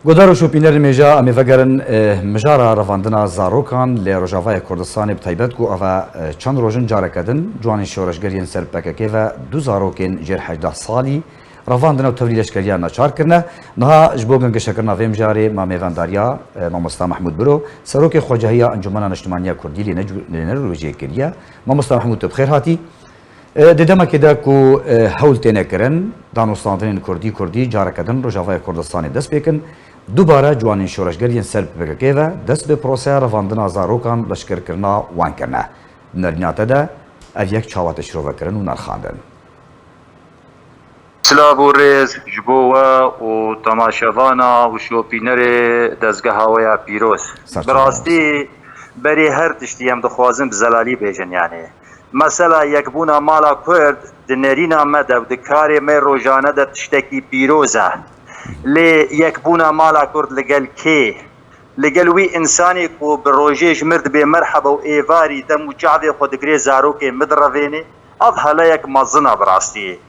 گودار و شوپینر میجا امی وگرن مجارا رواندنا زاروکان لی روجاوای کردستان بتایبت گو اوه چند روژن جاره کدن جوان شورشگرین سر پککه و دو زاروکین جر 18 سالی رواندنا و تولیدشگریا ناچار کرنه نها جبوگن گشکرنا ویم جاره ما میوانداریا مامستا محمود برو سروک خواجهیا انجمن اجتماعی کردی لنروژی کریا مامستا محمود بخیر هاتی دیدم که دا کو حول تینه کرن دانستاندن کردی جاره کدن روجاوای کردستان دست بکن دوباره جوانین شورشگرین سر پککه و دست به پروسه رواندن زاروکان لشکر کرنا وان کرنه نریناته ده او یک چاواتش رو وکرن و نرخاندن سلاب و ریز جبوه و تماشاوانا و شوپینر دزگه هاویا پیروز براستی بری هر تشتی هم دخوازم بزلالی بیجن یعنی مثلا یک بونا مالا کرد دنرینا مده و دکاری می روزانه ده تشتکی پیروزه لی یک بونا مالا کرد لگل کی لگل وی انسانی کو بروجیش مرد به مرحبا و ایواری دمو جعوی خود گری زاروکی مدروینی اب حالا یک مزنا براستی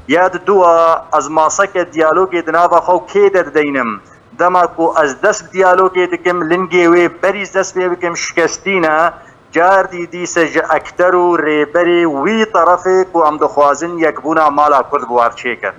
یاد دوا از ماسک دیالوگی دنابا خو کی در دینم دما کو از دست دیالوگی دکم لنگی وی بریز دست بکم شکستینا جار دی سج اکتر و ریبری وی طرفی کو ام دخوازن یک بونا مالا کرد بوار چیکن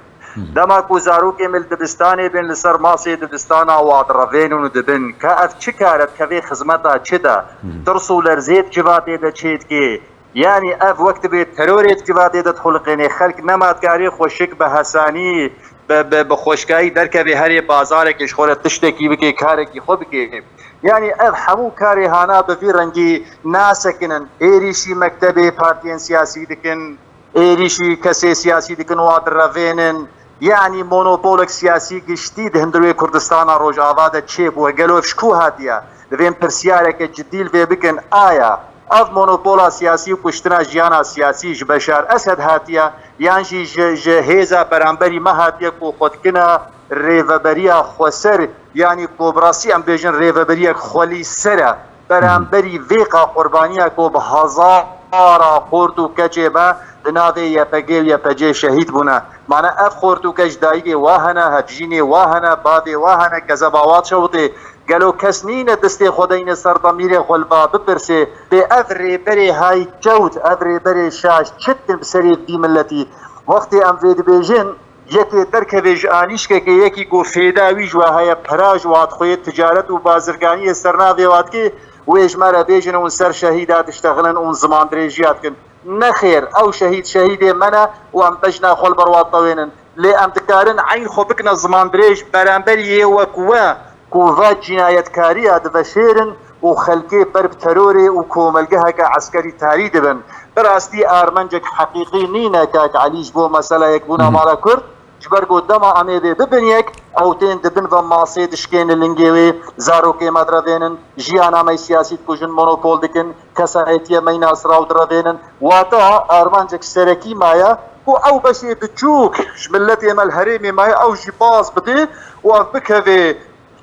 دما کو زاروکی مل دبستانی بین لسر ماسی دبستانا واد روینون دبن که اف چی کارت که خدمتا چی دا ترسو لرزید جواتی دا چید که یعنی اف وقت به تروریت جواتی دا خلقینی خلق نمادگاری خوشک به حسانی به خوشگاهی درکه به هر بازار کش خورت تشتکی بکی کارکی خوب بکی یعنی اف همو کاری هانا به وی رنگی ناسکنن ایریشی مکتب پارتین سیاسی دکن ایریشی کسی سیاسی دکن واد روینن یعنی مونوپولک سیاسی گشتی دهندروی کردستان روج آواده چه بو گلوف شکو هاتیه دویم پرسیاره که جدیل وی بکن آیا اف مونوپولا سیاسی و کشتنا جیانا سیاسی بشار اسد هاتیه یعنی هیزا برانبری ما هاتیه کو خودکنا ریوبریا خوسر یعنی کوبراسی ام بیجن ریوبریا خولی سره برانبری ویقا قربانیه کو به هزارا خورد و کچه با دناوی یا پگیل یا پجه شهید بونه معنی اف خورد و کچ دایگی واهنه هفجینی واهنه بابی واهنه کذباوات شوطی گلو کس نین دستی خداین سردمیر خلبا بپرسه به افری بری های جوت افری بری شاش چتن بسری دی ملتی وقتی ام وید بیجن یکی درکویج آنیش که یکی گو فیداویج و های پراج واد خوی تجارت و بازرگانی سرناوی واد که ویج مرا بیجن اون سر شهیدات اشتغلن اون زمان دریجیات کن نخیر او شهید منه و ام بجنا خل برواد طوینن لی ام تکارن عین خوبکنا زمان دریج برانبری وکوه کوفات جنایتکاری دفشیرن و خلقی برب تروری و کوملگه که عسکری تاری دبن براستی آرمنجک حقیقی نینه که علیج بو مسئله یک بونا مالا کرد جبر قدام عمیده ببن یک او تین دبن و ماسی دشکین لنگیوی زاروکی مدروینن جیانا می سیاسی کجن مونوپول دکن کسایتی می ناصراو دروینن واتا آرمنجک سرکی مایا او بشي بتشوك شملتي مال هريمي ماي او جباز بدي وبكذا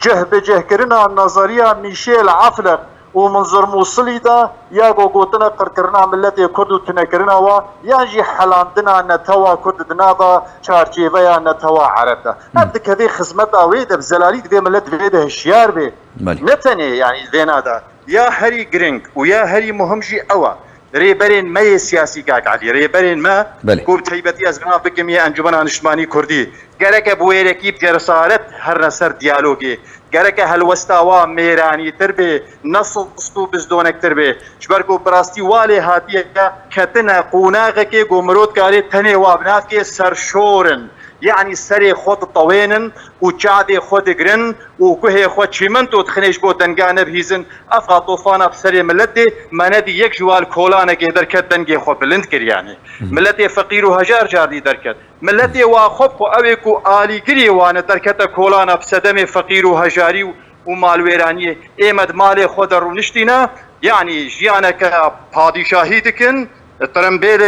جه بجه كرنا النظريه ميشيل عفلق ومنظر موصلي دا يا قوتنا قركرنا ملتي كردو تنكرنا و ياجي حلاندنا نتوا كرد دنابا شارجيفيا نتوا عربتا هذا كذي خدمتا ويد بزلالي دي ملت فيده الشيار بي نتني يعني ذينا دا يا هري جرينك ويا هري مهمجي اوا ريبرين ما سياسي كاك علي ريبرين ما كوب تيبتي از بنا بكمية انجمن انشماني كردي گرك بويركي بجرسارت هر نصر ديالوگي گرك هلوستاوا ميراني تربي نصل اسطو بزدونك تربي شبركو براستي والي هاتيه كتنا قوناغكي گمرود كاري تني وابناكي سرشورن يعني سري خود طوينن وشعبي خود جرن وكهي خود شيمنتو تخنيش بو دنگانه بهيزن افغا طوفانا بسري ملتي مندي يك جوال كولانا كي دركت دنگي خود بلند كر يعني ملتي فقير وهجار جاردي دركت ملتي واخبكو اويكو آلي كري وانا دركت كولانا بسدم فقير وهجاري ومالويراني ايمد مالي خود رونشتينا يعني جيانك پادشاهي دكن ترمبيل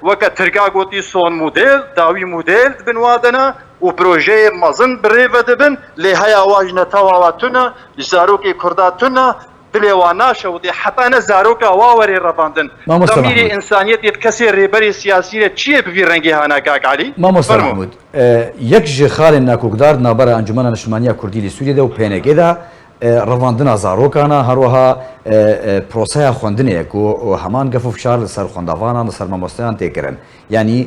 وقت ترقا قوتي صون موديل داوي موديل بنوادنا وبروجي مازن بريفة دبن لهيا واجنا تواواتنا لزاروكي كرداتنا دلێوان ناشەوتێ حتانە زارۆکە واوەرێ ڕەباندن دەمیری ئینسانیەتێت کەسێ ڕێبەری سیاسیرە چییە ببی ڕەنگی هانا کاکعلی مامۆستا محمود یەک ji xalên nakokdar navbera Encumena Niştimaniya Kurdî li Sûriyê de û PNG de revandina zarokana herwiha proseya xwendinê ku heman gef û fişar li ser xwendavanan li ser mamosteyan tê kirin yanî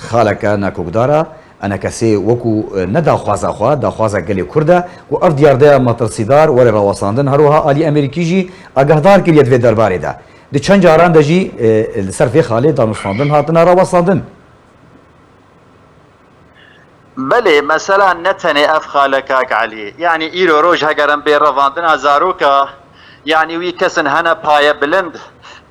xaleka nakokdara انا کسی وکو نه داخوازه خوا داخوازه گلی کرده و اف دیارده مترسیدار ولی رواساندن هروها آلی امریکی جی آگاهدار کریت و درباره ده دی چند جاران ده جی لسرفی خالی دانشمندان هاتنا رواساندن بله مثلا نتنه اف خالکاک علی یعنی ایرو روش هگرم بی رواندن ازاروکا یعنی وی کسن هنه پای بلند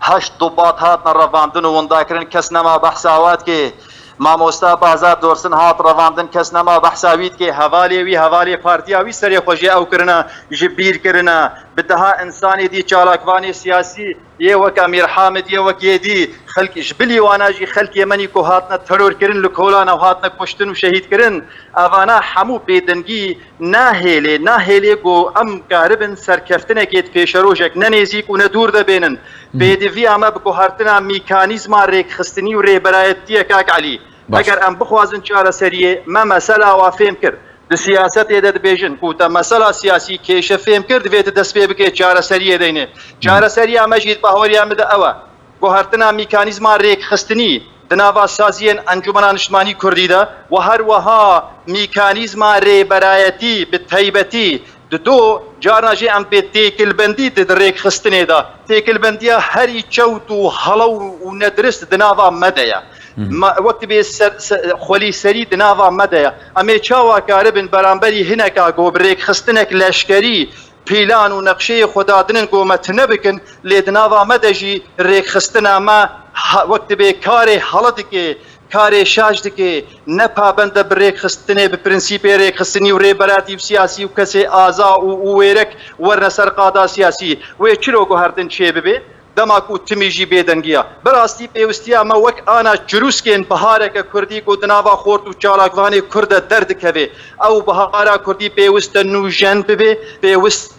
هشت ضباط هاتنا رواندن و ونداکرن کس نما بحثاوات که مامۆستا بازار دۆرسن هات ڕەواندن کەس نەما بەحساویت کێ هەواڵێوی هەواڵێ پارتیاوی سەرێ خۆشیە ئەو کردنە ژ بیرکردنە بدەها ئینسانێتی چالاکوانی سیاسی یەوەک ئەمیر حامد یەوەک یێدی خەڵکیش بلی واناژی خەڵکی ئێمەنی کۆ هاتنە تەرۆرکردن لە کۆلانە و هاتنە کوشتن و شەهیدکردن ئەوانە هەموو بێدەنگی ناهێلێ گۆ ئەم کاربن سەرکەفتنێکێت پێشەڕۆژێک نەنێزیک و نەدوور دەبێنن بێدڤی ئەمە بگۆهارتنە میکانیزما ڕێکخستنی و ڕێبەرایەتیە کاک علی ئەگەر ئەم بخوازن چارەسەریە مە مەسەلاوا فێم کرد د سیاست ئێدە دەبێژن کوتە مەسەلا سیاسی کێشە فێم کرد دەبێتە دەست پێ بکەیت چارەسەریە دەینێ چارەسەری ئەمەژیت بەهۆریان بدە ئەوە گۆهارتنە میکانیزما ڕێکخستنی دناوا سازیên Encumena Niştimanî Kurdî de و هەروەها میکانیزما رێبەرایەتی bi taybetî di do carna jê em pê têkilbendî di rêkxistinê de têkilbendiya herî çewt û hala û nedirist di nava me de ye وەک بێ خۆلی سەری di nava me de ye em ê çawa karibin beramberî hineka got bi rêkxistinek leşkerî pîlan û neqşeyê xwedadinin got me tune bikin lê di nava me de jî rêkxistina me wek dibê karê hala dike karê şaş dike ne pabende bi rêkxistinê bi prinsîpê rêkxistinî û rêberatî siyasî û kesê aza û wêrek werne ser qada siyasî wê çiro guhertin çê bibe dema ku timî jî bêdengiya birastî pêwistiya me wek ana cirûskên bihareke Kurdî ku di nava xort û çalakvanê Kurd de derdikeve ew bihara Kurdî pêwist e nûjen bibe pêwist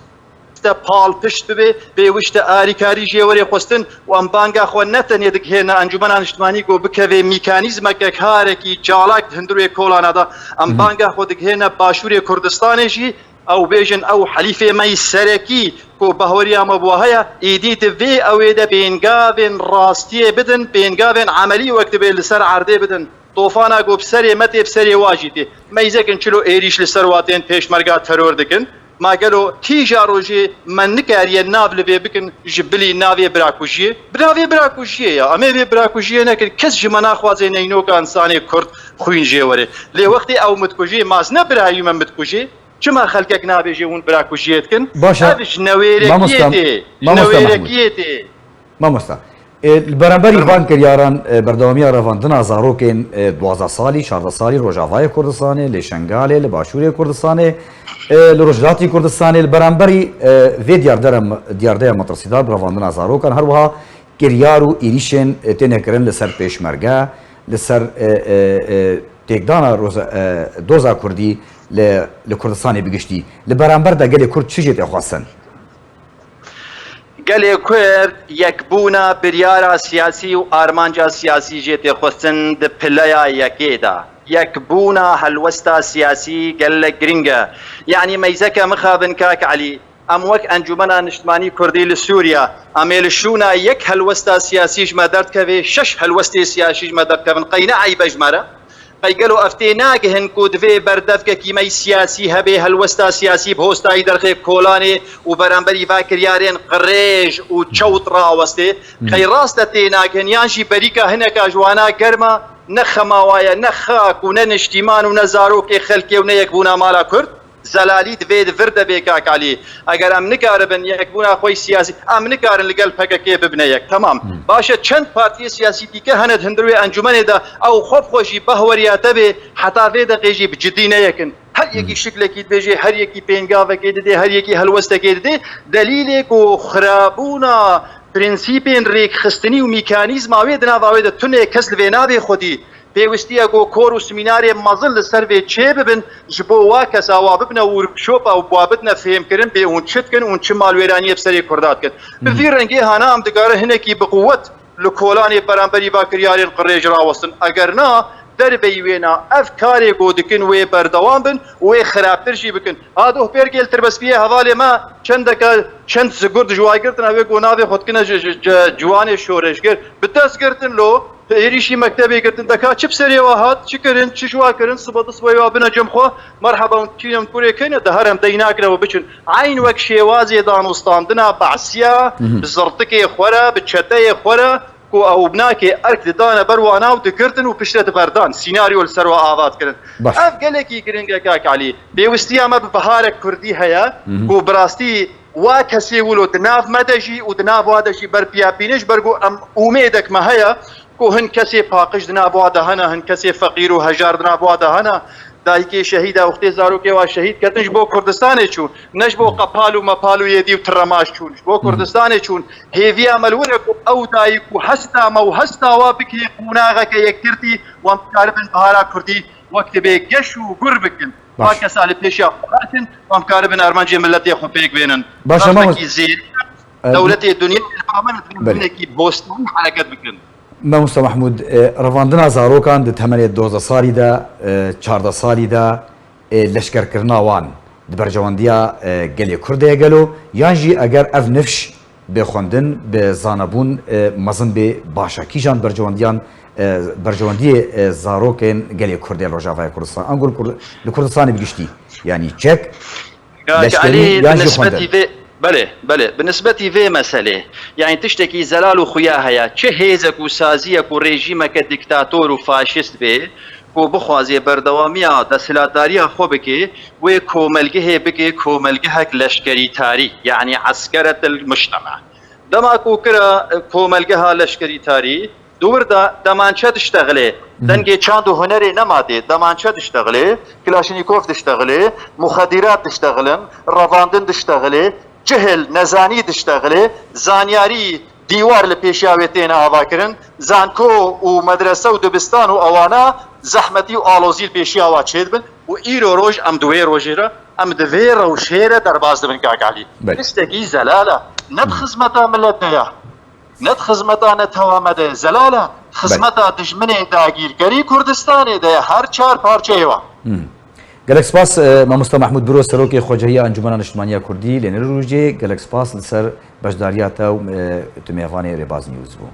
پال پشت ببێ پێویستە ئاریکاری ژێوەرێ خستن و ئەم بانگا خۆ نەتەنێ دەکهێنە ئەنجومەنا نیشتمانی گۆ بکەوێ میکانیزمەکە کارێکی چالاک هەندروێ کۆڵانەدا ئەم بانگا خۆ دەکهێنە باشووری کوردستانێژی ئەو بێژن ئەو حەلیفێمەی سەرەکی کۆ بەهۆریامە بووە هەیە ئیدیت vê ئەوێ دە پێنگاوێن ڕاستیێ بدن پێنگاوێن عملی وەک دەبێت لەسەر عەردێ بدن تۆفانە گۆ بسەرێ مەتێ بسەرێ واژی تێ مەیزەکن چلو ئێریش لەسەر واتێن پێشمەرگا تەرۆر دەکەن ماگەلۆ تیژا ڕۆژێ من نکاریە ناو لەبێ بکن ji bilî navê birakujiye binavê birakujiye ya em ê vê birakujiye nekin kes ji me naxwaze neynoka insanê Kurd xwîn jê were lê wextê ew mitkujê maz ne birayî me mitkujê çima xelkek nabêje hûn birakujiye dikin ev ji newêrekiyê tê mamosta بەرامبەری van kiryaran berdewamiya revandina zarokên 12 salî 14 salî Rojavayê Kurdistanê lê Şengalê li Başûrê Kurdistanê li Rojhilatê Kurdistanê li beramberî vê diyardeya metirsidat bi revandina zarokan her wiha kiryar û êrişên têne kirin li ser pêşmerge li ser têkdana doza Kurdî li Kurdistanê bigiştî li beramber de gelê Kurd çi jê tê xwestin gelê Kurd yekbûna biryara siyasî û armanca siyasî jê tê xwestin di pileya yekê de yekbûna helwesta siyasî gelek giring e yanî meyzeke mixabin kak Elî em wek Encumena Niştimanî Kurdî li Sûriya em ê li şûna yek helwesta siyasî ji me derdkevê şeş helwestê siyasî ji me derdkevin qey ne eybe ji me re قەیگەل و ئەفتێ ناگەهن کو divê berdevkekî me siyasî hebe helwesta siyasî bi hostayî derxê kolanê û beramberî vakiryarên qirêj û çewt rawestê qey rast de tê nagihin yan jî berîka hineka ji wana germa ne xemawaye ne xak û ne niştîman û ne zarokê xelkê û ne yekbûna mala Kurd zelalî divê vir de bê kak Elî eger em nikaribin yekbûna xwe siyasî em nikarin li gel PKK bibine yek tamam baş e çend partiyê siyasî dîke hene hindirwê encûmenê de ew xwe xwe jî behweriya te bê heta vê deqê jî bi ciddî neyekin her yekî şiklekî dibêje her yekî pêngavekê didê her yekî helwestekê didê delîlê ku xirabûna prinsîpên rêkxistinî û mîkanîzma wê di nava wê de tunê kes li vê navê xwedî پێویستیە گۆ کۆر و سمینارێ مەزن لەسەر وێ چێ ببن ji بۆ وا کەساوا ببنە ورکشۆپا و بوا بتنە فێمکردن بێ اون چتکن اون چ ماڵوێرانیە بسەری کورداتکن بڤی ڕەنگی هانا ئەم دگارە هەنێکی بقووەت لە کۆلانێ بەرامبەری باکریارێن قڕێژ ڕاوەستن ئەگەر نا دەربەی وێنا ئەف کارێک گۆ دکن وێ بەردەوام بن وێ خراپترشی بکن هادۆ پێرگێلتر بەسپیە هەواڵێ ما چەندەکە چەند زگورد ژوایگرتن ئەوێ گۆ ناوێ خۆتکنە جوانێ شۆرەشگر بتەسگرتن لۆ هێریشی مەکتەبێ گرتن دەکات چ بسەرێەوە هات چ کردن چ ژواکردن سبەت سبەیەوە بنە جەمخوا مەرحەبا چینم کوورێکەکەینە دە هەرم دەی ناکرەوە بچن عین وەک شێوازێ دانوستاندنا بەعسیا بزڕتکێ خۆرە بچەتەیە خۆرە کو ئەو بناکێ ئەرک ددانە بەرواناو دکردن و پشتە بەردان سیناریۆ لەسەرەوە ئاواتکردن ئەف گەلێکی گرنگە کاکعلی پێویستی ئەمە بەهارێک کوردی هەیە بۆ بڕاستی وا کەسێ ولۆ دناو مەدەژی و دناو وادەژی بەرپیاپینش بەرگۆ ئەم ئومێدەکمە هەیە کو هەن کەسێ پاقش دنابوادە هەنە هەن کەسێ فەقیر و هەژار دنابوادە هەنە دایکێ شەهیدا وختێ زارۆکێوا شەهید کەتنش بۆ کوردستانێ چوون نەش بۆ قەپال و مەپال و یێدی و تڕەماش چوونش بۆ کوردستانێ چوون هێوی ئەمەلوەرێک و ئەو دایک و هەستامە و هەستاوا بکێ قوناغەکە یەکترتی وەم کاربن بەهارا کوردی وەکت بێ گەش و گوڕ بکن وا کەسا لە پێشیا خۆاتن وەم کاربن ئەرمەنجێ ملەتێ خۆ پێک بێنن باشەمەکی زێر دەولەتێ دنیا ئەمانێکی بۆستان حرەکەت بکن مامۆستا محمود ڕەواندنا زارۆکان دەتەمەنێت 12 ساڵیدا 14 ساڵیدا لەشکەرکردناوان بەرژەوەندیە گەلێ کوردەیە گەلۆ یانژی ئەگەر ئەف نفش بێخواندن بێ زانەبوون مەزن بێ باشە کیژان بەرژەوەندیە زارۆکێن گەلێ کوردێ ڕۆژاوای کوردستان ئەنگۆ لە کوردستانی بگشتی ینی چێک یانژی خواندن بله بنسبەتی vê meselê yani tiştekî zelal û xuya heye çi hêzek û saziyek û rejîmeke diktator û faşîst bê ku bixwazê berdewamiya desthilatdariya xwe bike wê komelgehê bike komelgehek leşkerîtarî yani eskeretil mujtema dema ku kira komelgeha leşkerîtarî dûr da demançe dişteğilê dengê çand û hunerê nematê demançe dişteğilê Kilaşnîkov dişteğilê muxedîrat dişteğilin revandin dişteğilê cihil nezanî dişteğilê zanyarî dîwar li pêşiya wê têne avakirin zanko û medrese û dibistan û ewana zehmetî û alozî li pêşiya wa çê dibin û îro roj em di wê rojê re em di vê rewşê re derbas dibin kakalî listekî zelal e ne di xizmeta millet de ya ne di xizmeta netewame de zelal e xizmeta dijminê dagîrgerî Kurdistanê de her çar parçeyê wa gelek spas مامۆستا محمود برۆ سەرۆکی خۆجەیە ئەنجومەنە نیشتیمانیە کوردی لێنەر ڕوژێ gelek spas لەسەر بەشداریاتە و تو میێوانێ ڕێباز نیوز بوو